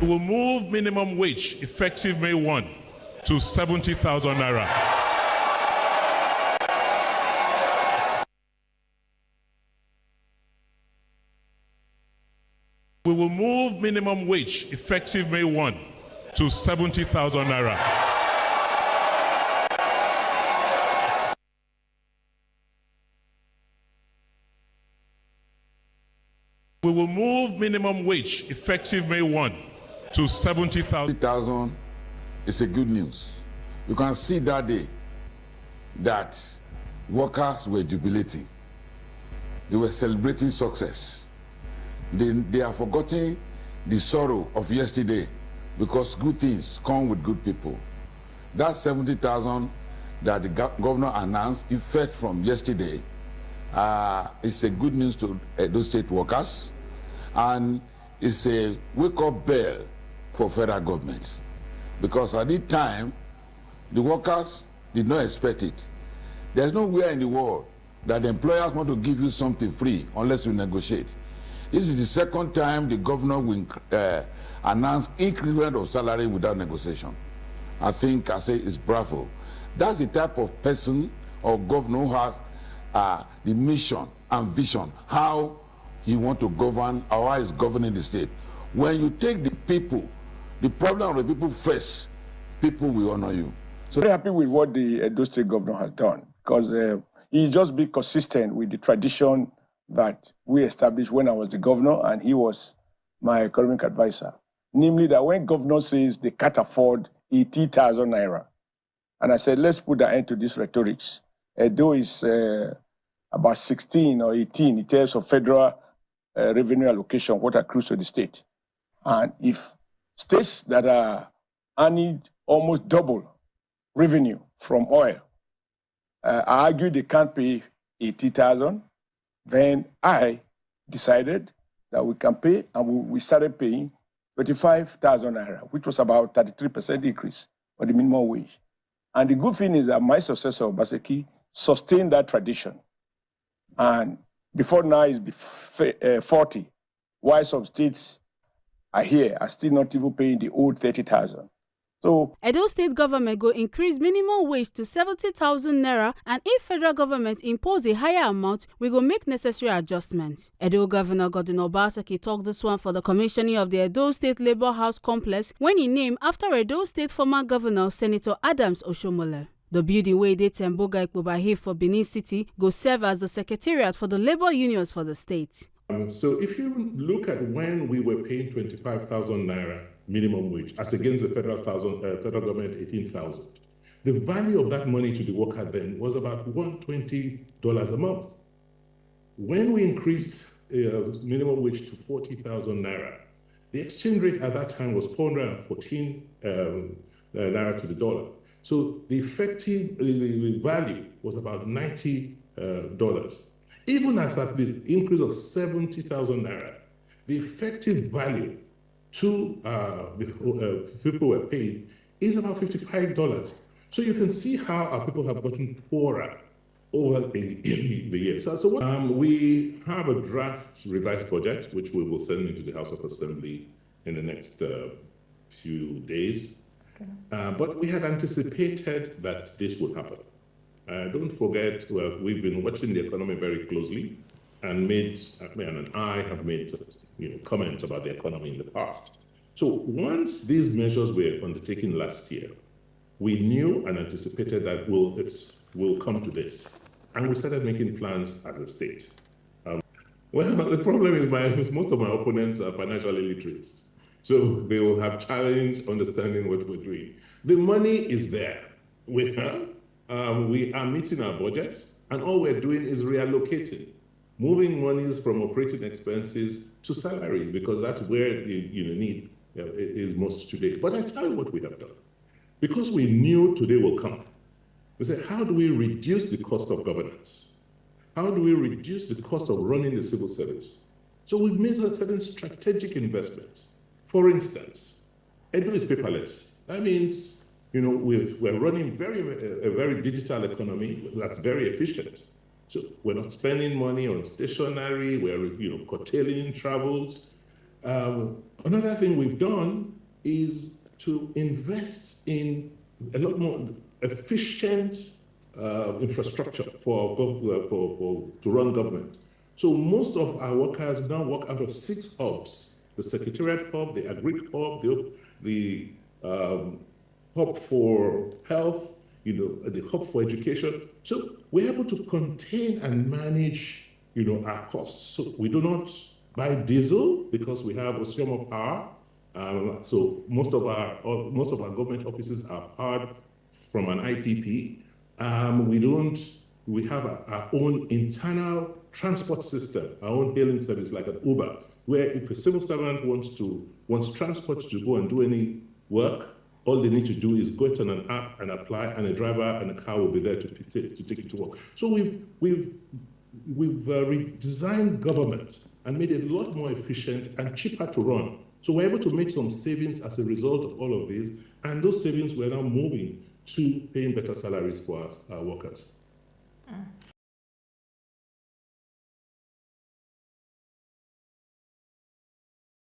We will move minimum wage effective May 1 to 70,000 naira. We will move minimum wage effective May 1 to 70,000 naira. We will move minimum wage effective May 1 to 70,000. 70,000 is a good news. You can see that day that workers were jubilating. They were celebrating success. They are forgetting the sorrow of yesterday because good things come with good people. That 70,000 that the governor announced effect from yesterday is a good news to Edo State workers, and it's a wake-up bell for federal government, because at the time the workers did not expect it. There's nowhere in the world that the employers want to give you something free unless you negotiate. This is the second time the governor will announce increment of salary without negotiation. I think I say it's bravo. That's the type of person or governor who has the mission and vision, how he want to govern or how he's governing the state. When you take the people, the problem of the people first, people will honor you. So very happy with what the Edo State governor has done, because he just be consistent with the tradition that we established when I was the governor and he was my economic advisor. Namely that when governor says they can't afford 80,000 naira, and I said, let's put an end to this rhetorics. Edo is about 16 or 18 in terms of federal revenue allocation, what accrues to the state. And if states that are earning almost double revenue from oil, I argue they can't pay 80,000, then I decided that we can pay, and we started paying 25,000 naira, which was about 33% increase on the minimum wage. And the good thing is that my successor, Obaseki, sustained that tradition. And before now is 40, while some states are still not even paying the old 30,000. So Edo State government go increase minimum wage to 70,000 naira, and if federal government impose a higher amount, we go make necessary adjustments. Edo Governor Godwin Obaseki talked this one for the commissioning of the Edo State Labour House complex when he named after Edo State former governor Senator Adams Oshomole. The building wey dey Temboga Ikpoba for Benin City go serve as the secretariat for the labor unions for the state. So if you look at when we were paying 25,000 naira minimum wage as against the federal government 18,000, the value of that money to the worker then was about $120 a month. When we increased minimum wage to 40,000 naira, the exchange rate at that time was 414 naira to the dollar. So the effective value was about $90. Even as at the increase of 70,000 naira, the effective value to the people were paid is about $55. So you can see how our people have gotten poorer over the years. So we have a draft revised budget, which we will send into the House of Assembly in the next few days. But we had anticipated that this would happen. Don't forget, we've been watching the economy very closely, and I have made comments about the economy in the past. So once these measures were undertaken last year, we knew and anticipated that we'll come to this, and we started making plans as a state. Well, the problem is most of my opponents are financial illiterates, so they will have challenge understanding what we're doing. The money is there. We are meeting our budgets, and all we're doing is reallocating, moving monies from operating expenses to salaries, because that's where the need is most today. But I tell you what we have done. Because we knew today will come, we said, how do we reduce the cost of governance? How do we reduce the cost of running the civil service? So we've made certain strategic investments. For instance, Edo is paperless. That means we're running a very digital economy that's very efficient. So we're not spending money on stationery, we're curtailing travels. Another thing we've done is to invest in a lot more efficient infrastructure to run government. So most of our workers now work out of 6 hubs: the Secretariat Hub, the Agric Hub, the Hub for Health, the Hub for Education. So we're able to contain and manage, our costs. So we do not buy diesel because we have Osioma power. So most of our government offices are powered from an IPP. We have our own internal transport system, our own hailing service like an Uber, where if a civil servant wants transport to go and do any work, all they need to do is go to an app and apply, and a driver and a car will be there to take it to work. So we've redesigned government and made it a lot more efficient and cheaper to run. So we're able to make some savings as a result of all of this, and those savings we're now moving to paying better salaries for our workers.